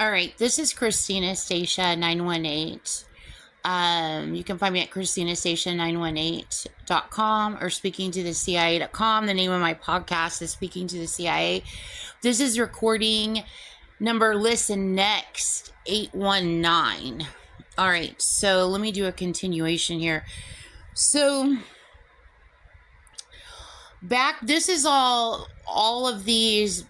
All right, this is Christina Stacia 918. You can find me at ChristinaStacia918.com or speakingtothecia.com. The name of my podcast is Speaking to the CIA. This is recording number listen next 819. All right, so let me do a continuation here. So this is all of these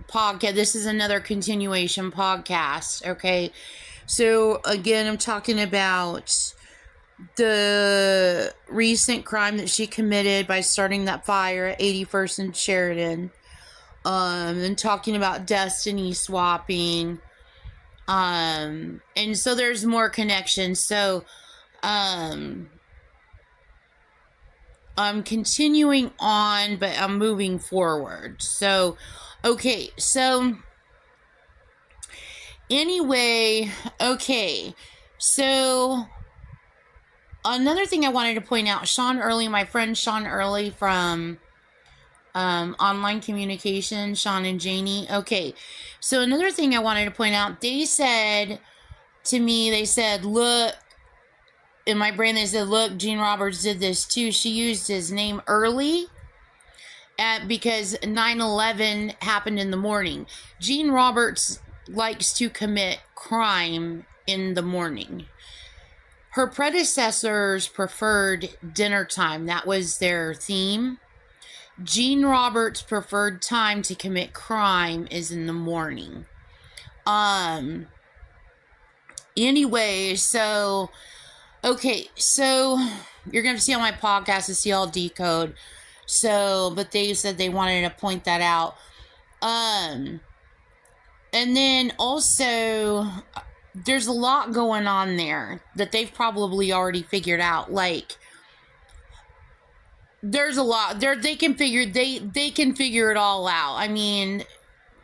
podcast. This is another continuation podcast. Okay. So again, I'm talking about the recent crime that she committed by starting that fire at 81st and Sheridan. And talking about destiny swapping. And so there's more connections. So, I'm continuing on, but I'm moving forward. So, okay. So, anyway, okay. So, another thing I wanted to point out, Sean Early, my friend Sean Early from Online Communication, Sean and Janie. Okay. So, another thing I wanted to point out, they said to me, look, in my brain, they said, look, Gene Roberts did this too. She used his name Early because 9/11 happened in the morning. Gene Roberts likes to commit crime in the morning. Her predecessors preferred dinner time. That was their theme. Gene Roberts' preferred time to commit crime is in the morning. Anyway, so... Okay, so you're going to see on my podcast the CL Decode. So, but they said they wanted to point that out. And then also, there's a lot going on there that they've probably already figured out. Like, there's a lot there. They can figure it all out. I mean,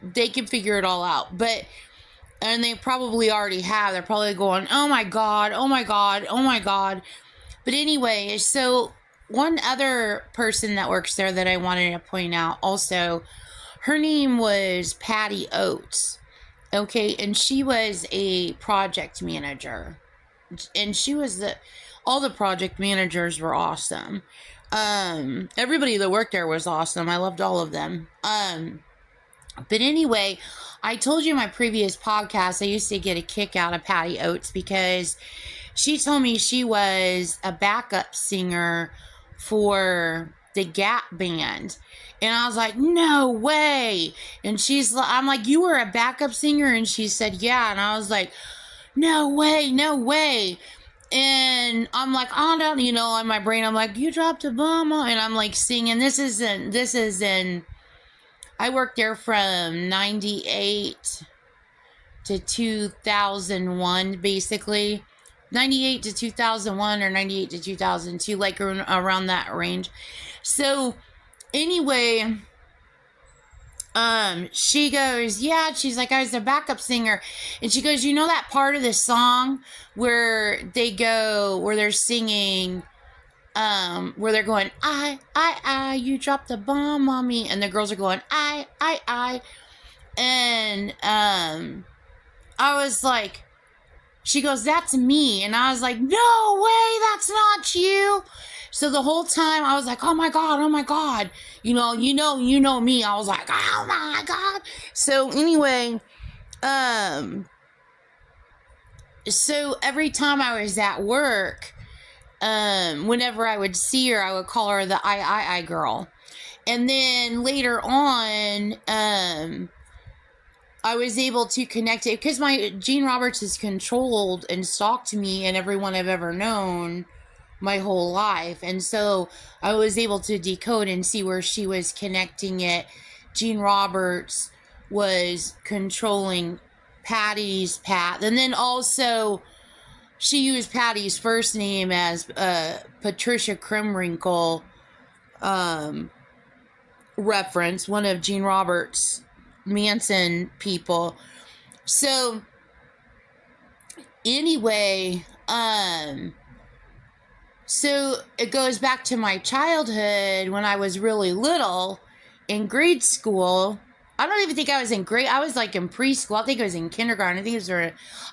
they can figure it all out, and they probably already have. They're probably going, oh my God, oh my God, oh my God. But anyway, so one other person that works there that I wanted to point out also, her name was Patty Oates. Okay, and she was a project manager. And she was all the project managers were awesome. Everybody that worked there was awesome. I loved all of them. But anyway, I told you in my previous podcast, I used to get a kick out of Patty Oates because she told me she was a backup singer for the Gap Band. And I was like, no way. And I'm like, you were a backup singer? And she said, yeah. And I was like, no way, no way. And I'm like, oh, no, in my brain, I'm like, you dropped a bomb. And I'm like singing, this is in... I worked there from 98 to 2001, basically. 98 to 2001 or 98 to 2002, like around that range. So, anyway, she goes, yeah, she's like, I was a backup singer. And she goes, you know that part of the song where they're singing... where they're going, I, you dropped the bomb on me. And the girls are going, I. And, I was like, she goes, that's me. And I was like, no way, that's not you. So the whole time I was like, oh my God. You know me. I was like, oh my God. So anyway, so every time I was at work, whenever I would see her, I would call her the I girl. And then later on, I was able to connect it because Gene Roberts has controlled and stalked me and everyone I've ever known my whole life. And so I was able to decode and see where she was connecting it. Gene Roberts was controlling Patty's path. And then also... she used Patty's first name as Patricia Krimwrinkle reference, one of Gene Roberts' Manson people. So, anyway, so it goes back to my childhood when I was really little in grade school. I don't even think I was in grade. I was like in preschool. I think I was in kindergarten.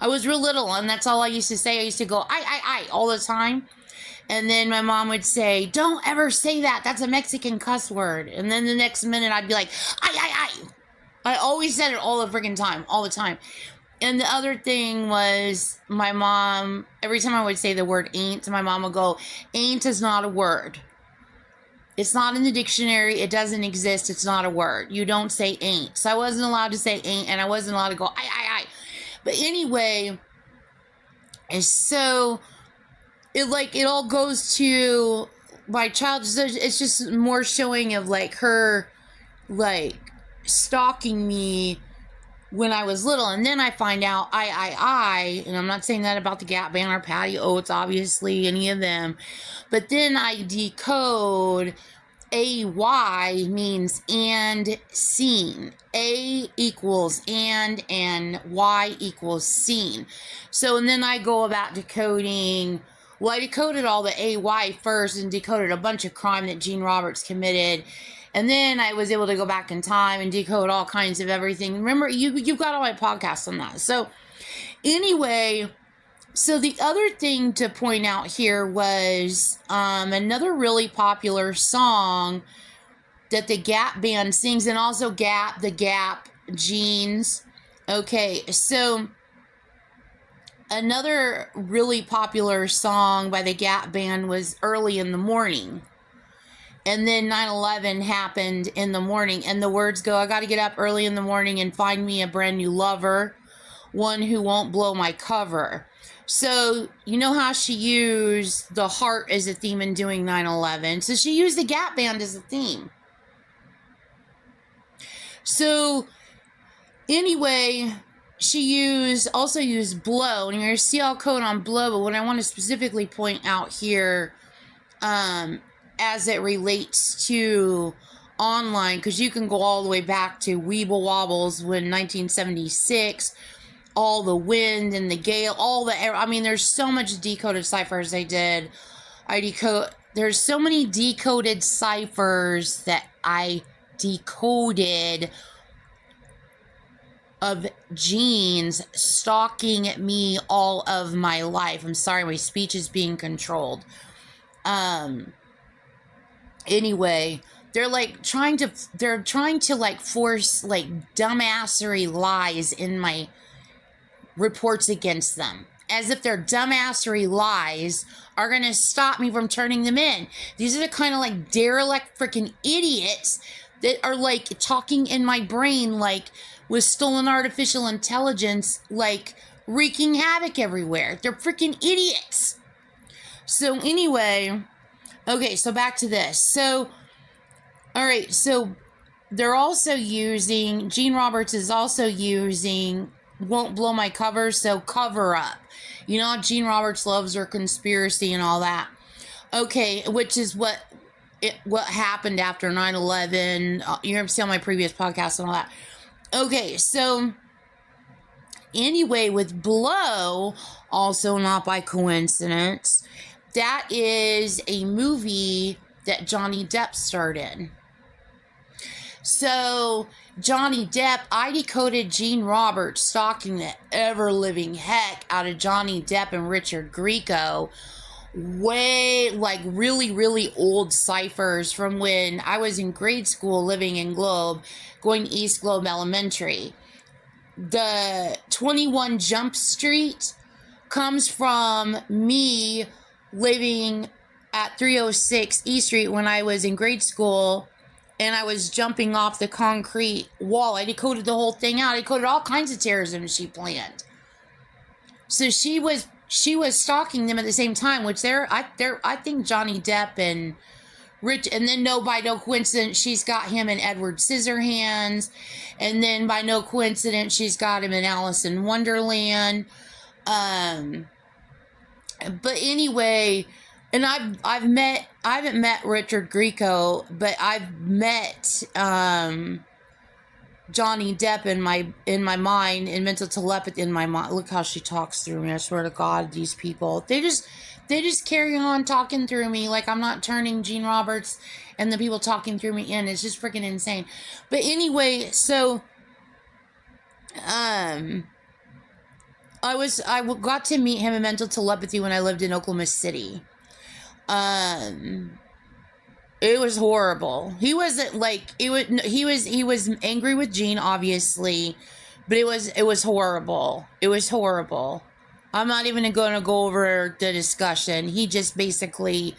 I was real little, and that's all I used to say. I used to go, I, all the time. And then my mom would say, don't ever say that. That's a Mexican cuss word. And then the next minute I'd be like, I always said it all the freaking time, all the time. And the other thing was my mom, every time I would say the word ain't, my mom would go, ain't is not a word. It's not in the dictionary. It doesn't exist. It's not a word. You don't say ain't. So I wasn't allowed to say ain't, and I wasn't allowed to go, I. But anyway, and so it all goes to my child. It's just more showing of like her, like, stalking me when I was little. And then I find out and I'm not saying that about the Gap Band or Patty Oates, obviously, any of them. But then I decode AY means and seen. A equals and Y equals seen. So, and then I go about decoding. Well, I decoded all the AY first and decoded a bunch of crime that Gene Roberts committed. And then I was able to go back in time and decode all kinds of everything. Remember, you've got all my podcasts on that. So anyway, so the other thing to point out here was another really popular song that the Gap Band sings, and also the Gap Jeans. Okay, so another really popular song by the Gap Band was Early in the Morning. And then 9/11 happened in the morning, and the words go, I got to get up early in the morning and find me a brand new lover, one who won't blow my cover. So, you know how she used the heart as a theme in doing 9/11? So she used the Gap Band as a theme. So, anyway, she also used blow, and you're going to see all code on blow, but what I want to specifically point out here, as it relates to online, because you can go all the way back to Weeble Wobbles when 1976, all the wind and the gale, there's so much decoded ciphers I did. There's so many decoded ciphers that I decoded of Gene's stalking me all of my life. I'm sorry, my speech is being controlled. Anyway, they're trying to like force like dumbassery lies in my reports against them, as if their dumbassery lies are going to stop me from turning them in. These are the kind of like derelict freaking idiots that are like talking in my brain, like with stolen artificial intelligence, like wreaking havoc everywhere. They're freaking idiots. So anyway, okay, so back to this. So, all right, so they're also using, Gene Roberts is also using Won't Blow My Cover, so cover up. You know, Gene Roberts loves her conspiracy and all that. Okay, which is what happened after 9/11. You're going to see on my previous podcast and all that. Okay, so anyway, with Blow, also not by coincidence, that is a movie that Johnny Depp starred in. So, Johnny Depp, I decoded Gene Roberts stalking the ever-living heck out of Johnny Depp and Richard Grieco. Really, really old ciphers from when I was in grade school living in Globe, going to East Globe Elementary. The 21 Jump Street comes from me living at 306 E Street when I was in grade school, and I was jumping off the concrete wall. I decoded the whole thing out. I decoded all kinds of terrorism she planned. So she was stalking them at the same time, which I think Johnny Depp and Rich, and then by no coincidence, she's got him in Edward Scissorhands, and then by no coincidence, she's got him in Alice in Wonderland. But anyway, and I haven't met Richard Grieco, but I've met Johnny Depp in my mind, in mental telepathy in my mind. Look how she talks through me. I swear to God, these people, they just carry on talking through me like I'm not turning Gene Roberts and the people talking through me in. It's just freaking insane. But anyway, so I got to meet him in mental telepathy when I lived in Oklahoma City. It was horrible. He wasn't like he was angry with Gene, obviously, but it was horrible. It was horrible. I'm not even going to go over the discussion. He just basically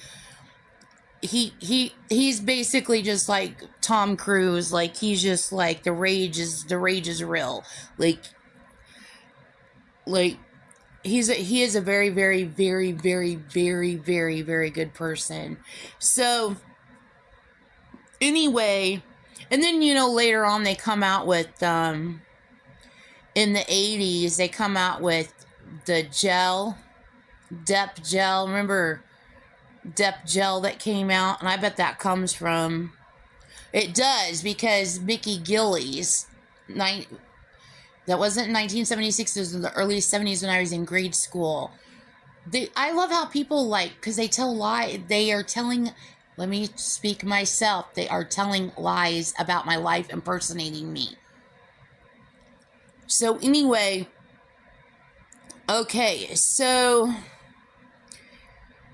he's basically just like Tom Cruise. Like, he's just like the rage is real. Like he is a very, very, very, very, very, very, very good person. So anyway, and then, you know, later on they come out with in the 80s they come out with the Dep gel. Remember Dep gel that came out? And I bet that comes from, it does, because Mickey Gilley's that wasn't in 1976, it was in the early 70s when I was in grade school. I love how people, like, because they tell lies. They are telling, let me speak myself, they are telling lies about my life, impersonating me. So anyway, okay, so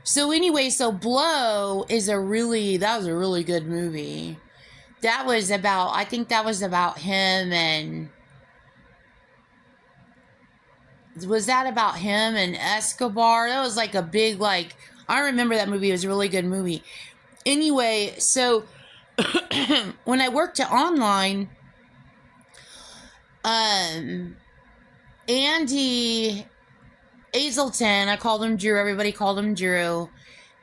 Blow is that was a really good movie. That was about, I think that was about him and, was that about him and Escobar? That was like a big, like, I remember that movie. It was a really good movie. Anyway, so when I worked at online, Andy Hazelton, I called him Drew, everybody called him Drew,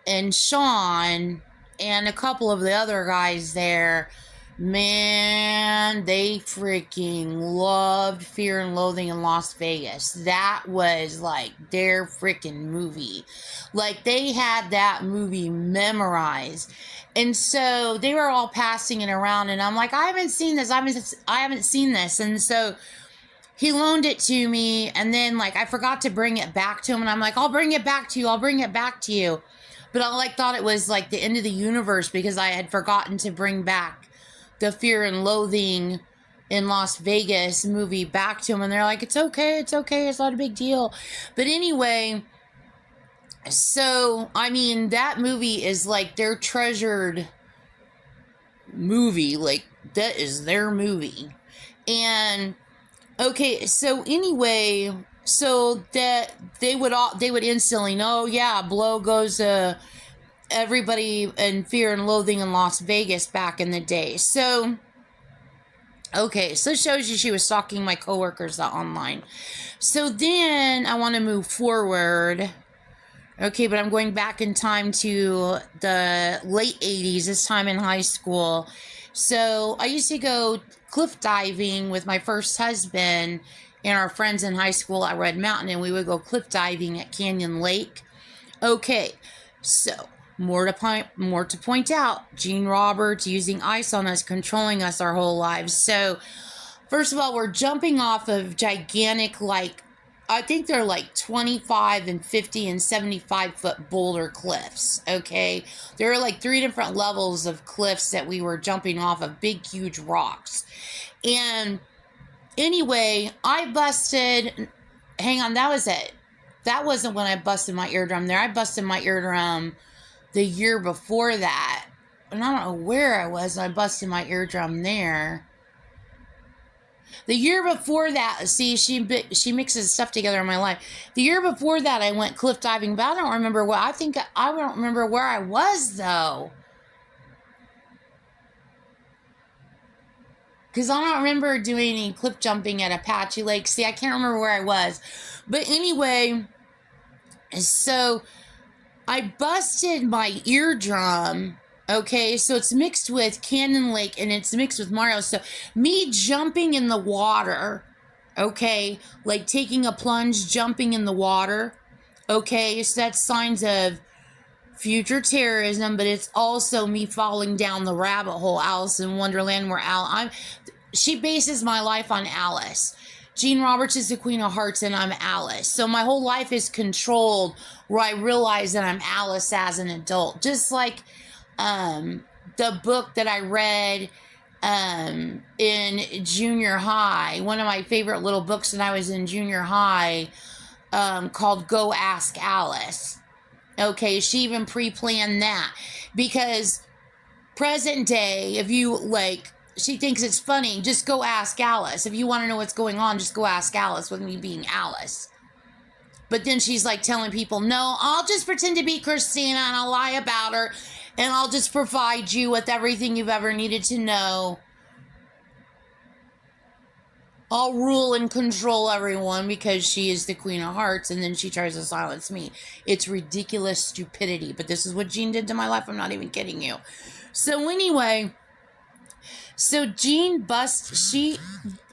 and Sean, and a couple of the other guys there, man, they freaking loved Fear and Loathing in Las Vegas. That was like their freaking movie. Like, they had that movie memorized. And so they were all passing it around, and I'm like, I haven't seen this. I haven't seen this. And so he loaned it to me, and then, like, I forgot to bring it back to him, and I'm like, I'll bring it back to you. But I, like, thought it was like the end of the universe because I had forgotten to bring back the Fear and Loathing in Las Vegas movie back to them, and they're like, it's okay, it's not a big deal. But anyway, so, I mean, that movie is like their treasured movie. Like, that is their movie. And okay, so anyway, so that they would instantly know, yeah, Blow goes to everybody in Fear and Loathing in Las Vegas back in the day. So, okay, so it shows you she was stalking my coworkers online. So then I want to move forward. Okay, but I'm going back in time to the late 80s, this time in high school. So I used to go cliff diving with my first husband and our friends in high school at Red Mountain, and we would go cliff diving at Canyon Lake. Okay, so more to point out, Gene Roberts using ice on us, controlling us our whole lives. So, first of all, we're jumping off of gigantic, like, I think they're like 25 and 50 and 75 foot boulder cliffs, okay? There are like 3 different levels of cliffs that we were jumping off of, big, huge rocks. And anyway, I busted, hang on, that was it. That wasn't when I busted my eardrum there. I busted my eardrum the year before that. And I don't know where I was when I busted my eardrum there. The year before that, see, she mixes stuff together in my life. The year before that, I went cliff diving, but I don't remember what. I don't remember where I was, though. Because I don't remember doing any cliff jumping at Apache Lake. See, I can't remember where I was. But anyway, so I busted my eardrum. Okay, so it's mixed with Canyon Lake and it's mixed with Mario. So me jumping in the water, okay, like taking a plunge, jumping in the water, okay, so that's signs of future terrorism, but it's also me falling down the rabbit hole, Alice in Wonderland, where she bases my life on Alice. Gene Roberts is the Queen of Hearts and I'm Alice. So my whole life is controlled where I realize that I'm Alice as an adult. Just like the book that I read in junior high, one of my favorite little books when I was in junior high, called Go Ask Alice. Okay, she even pre-planned that because present day, if you like, she thinks it's funny, just go ask Alice. If you want to know what's going on, just go ask Alice, with me being Alice. But then she's like telling people, no, I'll just pretend to be Christina and I'll lie about her and I'll just provide you with everything you've ever needed to know. I'll rule and control everyone because she is the Queen of Hearts, and then she tries to silence me. It's ridiculous stupidity, but this is what Jean did to my life. I'm not even kidding you. So anyway, so Jean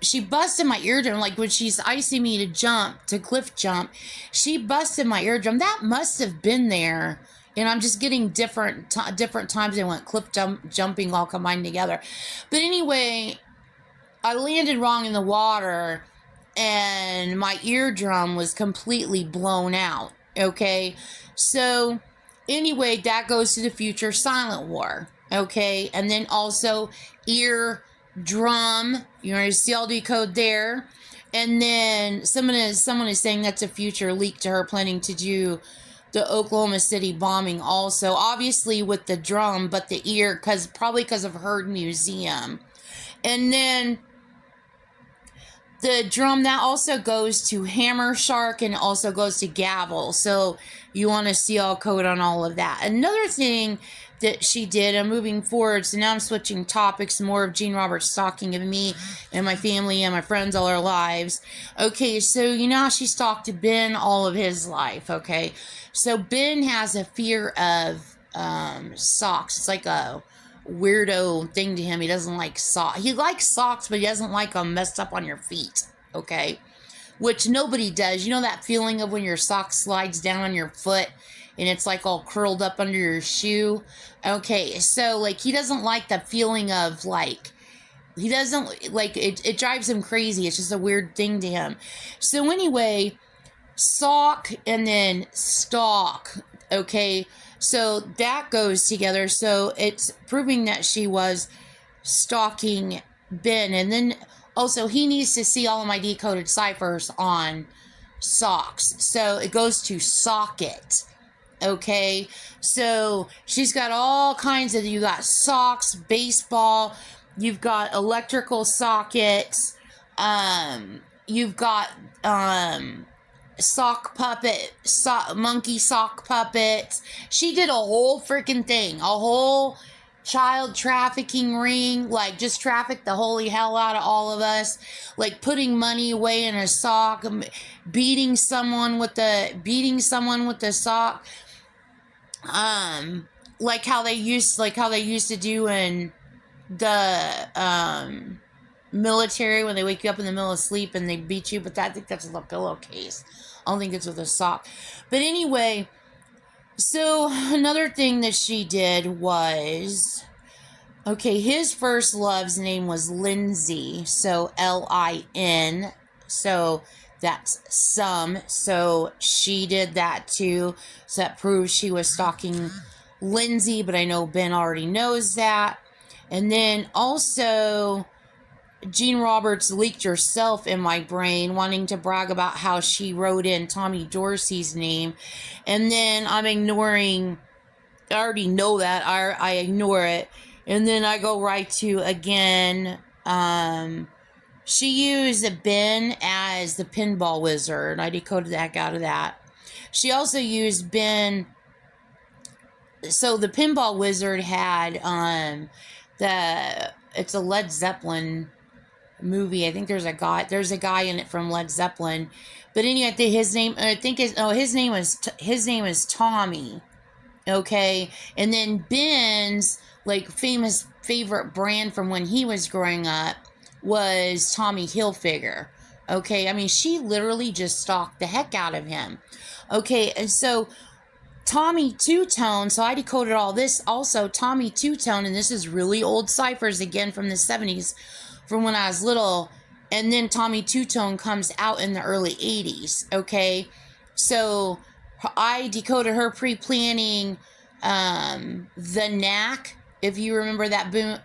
she busted my eardrum, like when she's icing me to cliff jump, she busted my eardrum. That must have been there. And I'm just getting different times they went cliff jumping all combined together. But anyway, I landed wrong in the water and my eardrum was completely blown out. Okay. So anyway, that goes to the future Silent War. Okay. And then also eardrum, you're going to see all decode there. And then someone is saying that's a future leak to her planning to do the Oklahoma City bombing also, obviously with the drum, but the ear, probably because of Heard Museum. And then the drum, that also goes to Hammer Shark and also goes to Gavel. So you want to see all code on all of that. Another thing that she did, I'm moving forward, so now I'm switching topics, more of Jean Roberts talking of me and my family and my friends all our lives. Okay, so you know how she stalked Ben all of his life, okay? So Ben has a fear of socks. It's like a weirdo thing to him. He doesn't like socks. He likes socks, but he doesn't like them messed up on your feet, okay? Which nobody does. You know that feeling of when your sock slides down on your foot and it's like all curled up under your shoe? Okay, so like he doesn't like the feeling of like, he doesn't like it. It drives him crazy. It's just a weird thing to him. So anyway, sock and then stalk, okay? So that goes together. So it's proving that she was stalking Ben. And then also he needs to see all of my decoded ciphers on socks. So it goes to socket. Okay. So she's got all kinds of, you got socks, baseball, you've got electrical sockets, you've got, sock puppet, monkey sock puppets. She did a whole freaking thing, a whole child trafficking ring, like just trafficked the holy hell out of all of us, like putting money away in a sock, beating someone with the sock, like how they used to do in the military when they wake you up in the middle of sleep and they beat you, but I think that's with a pillowcase. I don't think it's with a sock. But anyway, so another thing that she did was, okay, his first love's name was Lindsay, so Lin, so that's some, so she did that too, so that proves she was stalking Lindsay, but I know Ben already knows that. And then also, Jean Roberts leaked herself in my brain, wanting to brag about how she wrote in Tommy Dorsey's name. And then I'm ignoring, I already know that, I ignore it. And then I go right to, again, she used Ben as the pinball wizard. I decoded the heck out of that. She also used Ben, so the pinball wizard had, it's a Led Zeppelin movie. I think there's a guy in it from Led Zeppelin, but anyway, his name is Tommy. Okay. And then Ben's like famous favorite brand from when he was growing up was Tommy Hilfiger. Okay. I mean, she literally just stalked the heck out of him. Okay. And so Tommy Two-Tone, so I decoded all this also. Tommy Two-Tone, and this is really old ciphers again from the 70s, from when I was little, and then Tommy Two-Tone comes out in the early 80s, okay? So I decoded her pre-planning the Knack If you remember that band,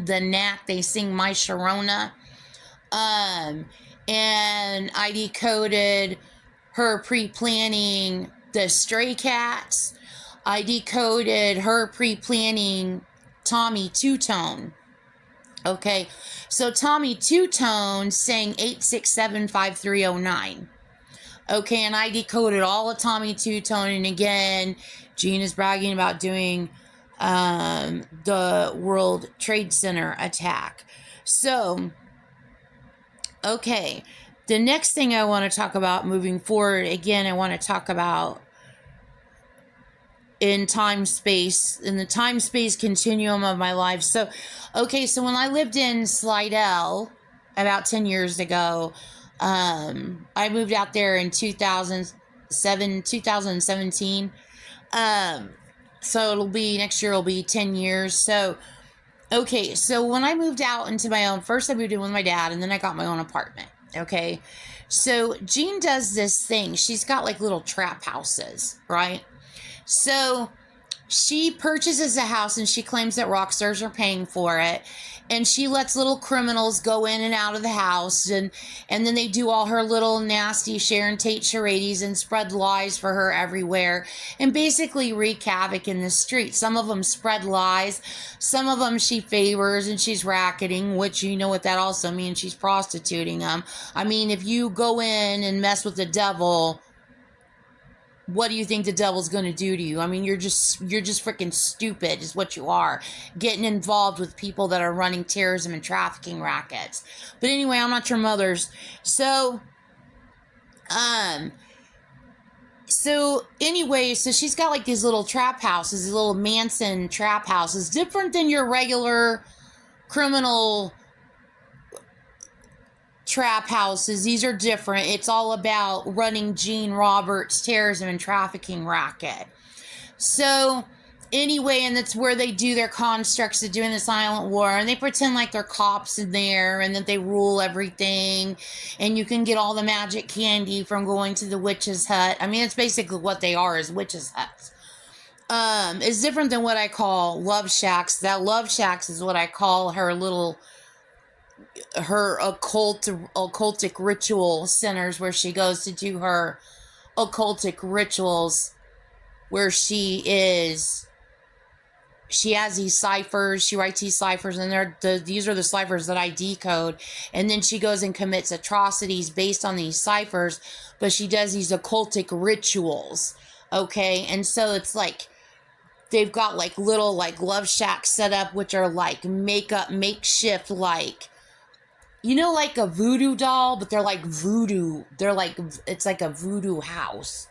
The Knack, they sing My Sharona. And I decoded her pre-planning the Stray Cats. I decoded her pre-planning Tommy Two-Tone. Okay, so Tommy Two-Tone sang 8675309. Okay, and I decoded all of Tommy Two-Tone, and again, Gene is bragging about doing the World Trade Center attack. So, okay, the next thing I want to talk about moving forward, again, I want to talk about in the time-space continuum of my life. So, okay, so when I lived in Slidell about 10 years ago, I moved out there in 2017. So next year it'll be 10 years. So, okay, so when I moved out into my own, first I moved in with my dad, and then I got my own apartment. Okay, so Jean does this thing. She's got like little trap houses, right? So she purchases a house and she claims that rock stars are paying for it. And she lets little criminals go in and out of the house. And then they do all her little nasty Sharon Tate charades and spread lies for her everywhere. And basically wreak havoc in the street. Some of them spread lies. Some of them she favors and she's racketing, which you know what that also means. She's prostituting them. I mean, if you go in and mess with the devil, what do you think the devil's going to do to you? I mean, you're just freaking stupid is what you are, getting involved with people that are running terrorism and trafficking rackets. But anyway, I'm not your mother's. So anyway, so she's got like these little trap houses, these little Manson trap houses, different than your regular criminal trap houses. These are different. It's all about running Gene Roberts' terrorism and trafficking racket. So anyway, and that's where they do their constructs of doing the silent war, and they pretend like they're cops in there and that they rule everything, and you can get all the magic candy from going to the witch's hut. I mean, it's basically what they are, is witches' huts. It's different than what I call love shacks. That love shacks is what I call her occultic ritual centers, where she goes to do her occultic rituals, where she has these ciphers, she writes these ciphers, and these are the ciphers that I decode, and then she goes and commits atrocities based on these ciphers, but she does these occultic rituals, okay? And so it's like they've got like little like love shacks set up, which are like makeshift, like, you know, like a voodoo doll, but they're like voodoo. It's like a voodoo house.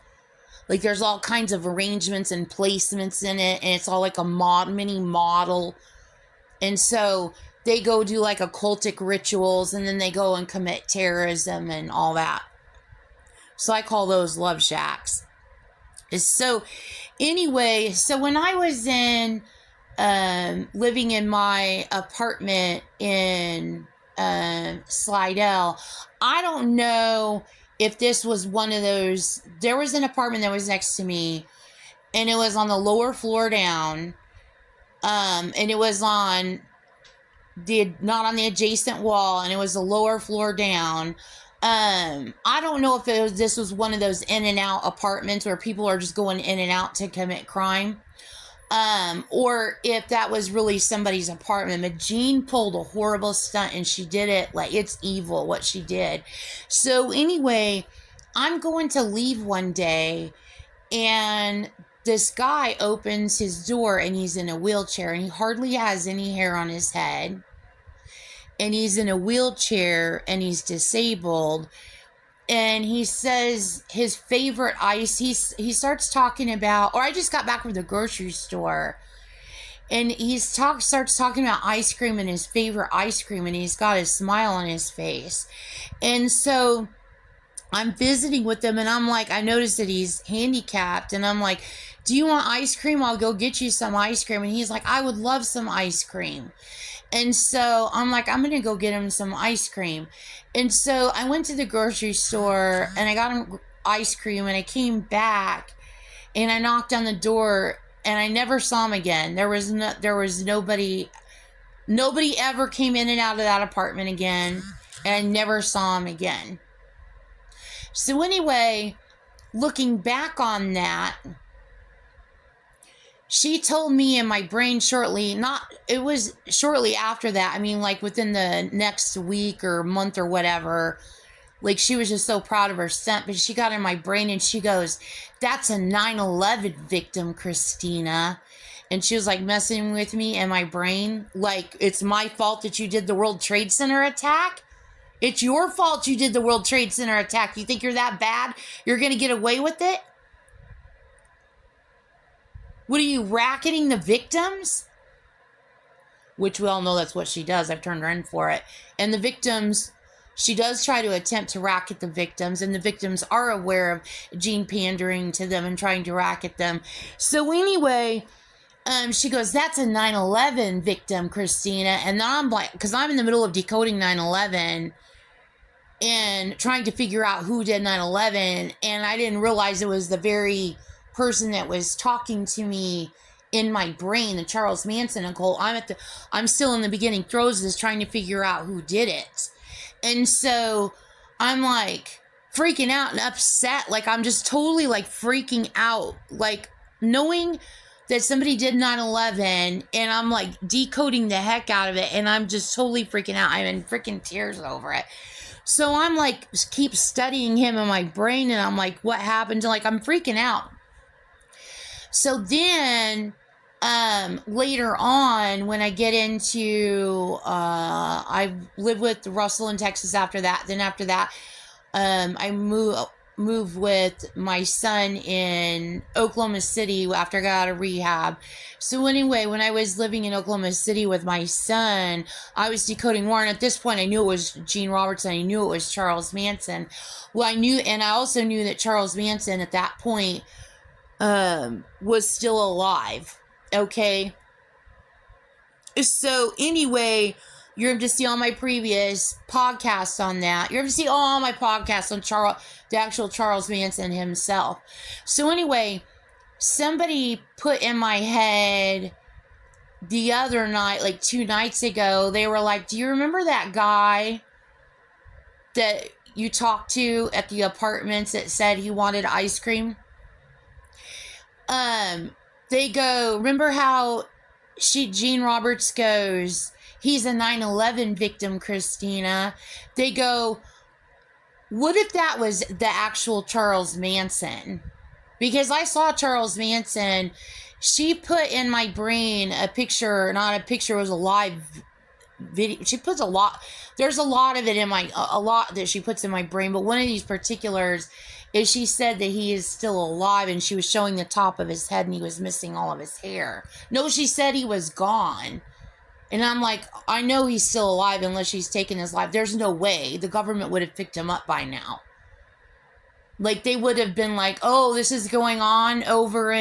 Like there's all kinds of arrangements and placements in it, and it's all like a mini model. And so they go do like occultic rituals, and then they go and commit terrorism and all that. So I call those love shacks. So anyway, so when I was living in my apartment in Slidell, I don't know if this was one of those. There was an apartment that was next to me, and it was on the lower floor down, and it was not on the adjacent wall, and it was the lower floor down. I don't know if this was one of those in and out apartments where people are just going in and out to commit crime. Or if that was really somebody's apartment. But Jean pulled a horrible stunt, and she did it like it's evil what she did. So anyway, I'm going to leave one day, and this guy opens his door, and he's in a wheelchair, and he hardly has any hair on his head, and he's in a wheelchair, and he's disabled. And he says his favorite ice, he starts talking about, or I just got back from the grocery store, and starts talking about ice cream and his favorite ice cream, and he's got a smile on his face. And so I'm visiting with him, and I'm like, I noticed that he's handicapped, and I'm like, do you want ice cream? I'll go get you some ice cream. And he's like, I would love some ice cream. And so I'm like, I'm going to go get him some ice cream. And so I went to the grocery store, and I got him ice cream, and I came back, and I knocked on the door, and I never saw him again. There was nobody ever came in and out of that apartment again, and I never saw him again. So anyway, looking back on that, she told me in my brain it was shortly after that. I mean, like within the next week or month or whatever, like she was just so proud of her scent, but she got in my brain and she goes, "That's a 9/11 victim, Christina." And she was like messing with me in my brain. Like, it's my fault that you did the World Trade Center attack. It's your fault you did the World Trade Center attack. You think you're that bad? You're going to get away with it? What are you, racketing the victims? Which we all know that's what she does. I've turned her in for it. And the victims, she does try to attempt to racket the victims, and the victims are aware of Jean pandering to them and trying to racket them. So anyway, she goes, "That's a 9/11 victim, Christina." And then I'm like, because I'm in the middle of decoding 9/11 and trying to figure out who did 9/11, and I didn't realize it was the very person that was talking to me in my brain, the Charles Manson. Nicole, I'm still in the beginning throes of this, trying to figure out who did it. And so I'm like freaking out and upset. Like, I'm just totally like freaking out, like knowing that somebody did 9/11, and I'm like decoding the heck out of it, and I'm just totally freaking out. I'm in freaking tears over it. So I'm like, keep studying him in my brain, and I'm like, what happened? Like, I'm freaking out. So then, later on, when I get into, I lived with Russell in Texas after that. Then after that, I moved with my son in Oklahoma City after I got out of rehab. So anyway, when I was living in Oklahoma City with my son, I was decoding more. And at this point, I knew it was Gene Robertson. I knew it was Charles Manson. Well, I also knew that Charles Manson at that point was still alive. Okay. So anyway, you're able to see all my previous podcasts on that. You're able to see all my podcasts on the actual Charles Manson himself. So anyway, somebody put in my head the other night, like 2 nights ago, they were like, "Do you remember that guy that you talked to at the apartments that said he wanted ice cream?" They go, "Remember how Gene Roberts goes, he's a 9/11 victim, Christina." They go, "What if that was the actual Charles Manson?" Because I saw Charles Manson. She put in my brain a picture, not a picture, it was a live video. She puts there's a lot of it a lot that she puts in my brain, but one of these particulars is she said that he is still alive, and she was showing the top of his head and he was missing all of his hair. No, she said he was gone. And I'm like, I know he's still alive unless she's taken his life. There's no way. The government would have picked him up by now. Like, they would have been like, "Oh, this is going on over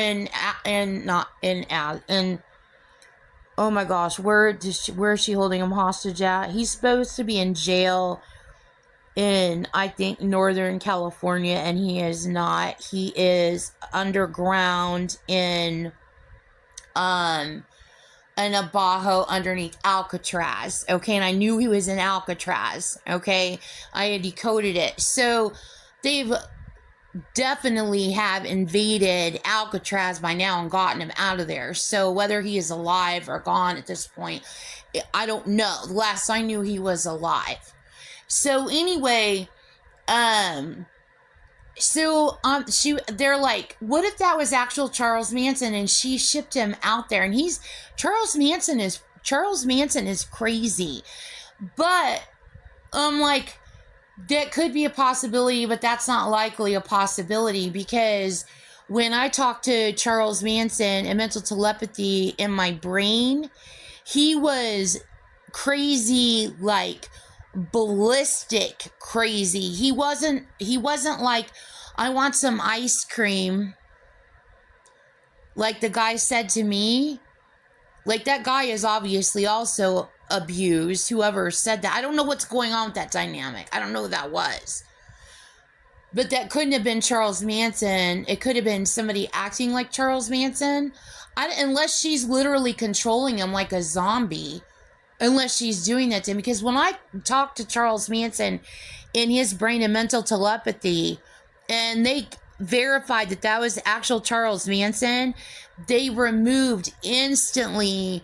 oh my gosh, where is she holding him hostage at? He's supposed to be in jail in, I think, Northern California, and he is not. He is underground in Abajo underneath Alcatraz. Okay, and I knew he was in Alcatraz. Okay, I had decoded it. So they've definitely have invaded Alcatraz by now and gotten him out of there. So whether he is alive or gone at this point, I don't know. Last I knew, he was alive. So anyway, they're like, "What if that was actual Charles Manson and she shipped him out there?" And Charles Manson is crazy. But I'm like, that could be a possibility, but that's not likely a possibility, because when I talked to Charles Manson and mental telepathy in my brain, he was crazy, like ballistic crazy. He wasn't like, "I want some ice cream," like the guy said to me. Like, that guy is obviously also abused, whoever said that. I don't know what's going on with that dynamic. I don't know who that was. But that couldn't have been Charles Manson. It could have been somebody acting like Charles Manson. Unless she's literally controlling him like a zombie, unless she's doing that to him. Because when I talked to Charles Manson in his brain and mental telepathy, and they verified that that was actual Charles Manson, they removed instantly.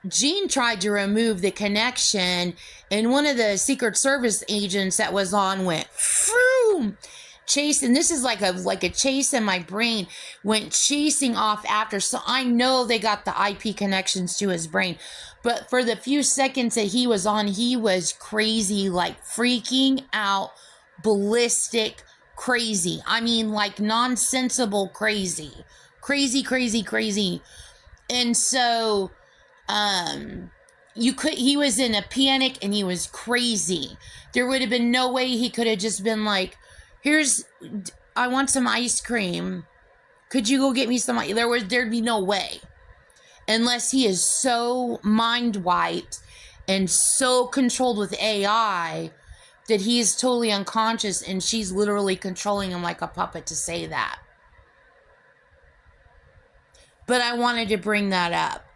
Gene tried to remove the connection, and one of the Secret Service agents that was on went vroom, chasing. This is like a chase in my brain, went chasing off after. So I know they got the IP connections to his brain, but for the few seconds that he was on, he was crazy, like freaking out, ballistic crazy. I mean, like nonsensical crazy, crazy. And so he was in a panic and he was crazy. There would have been no way he could have just been like, I want some ice cream, could you go get me some? There'd be no way, unless he is so mind wiped and so controlled with AI that he is totally unconscious and she's literally controlling him like a puppet to say that. But I wanted to bring that up.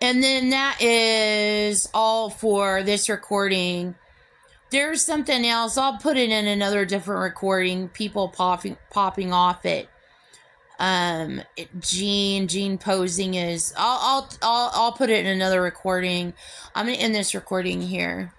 And then that is all for this recording. There's something else. I'll put it in another different recording. People popping off it. Gene posing as. I'll put it in another recording. I'm gonna end this recording here.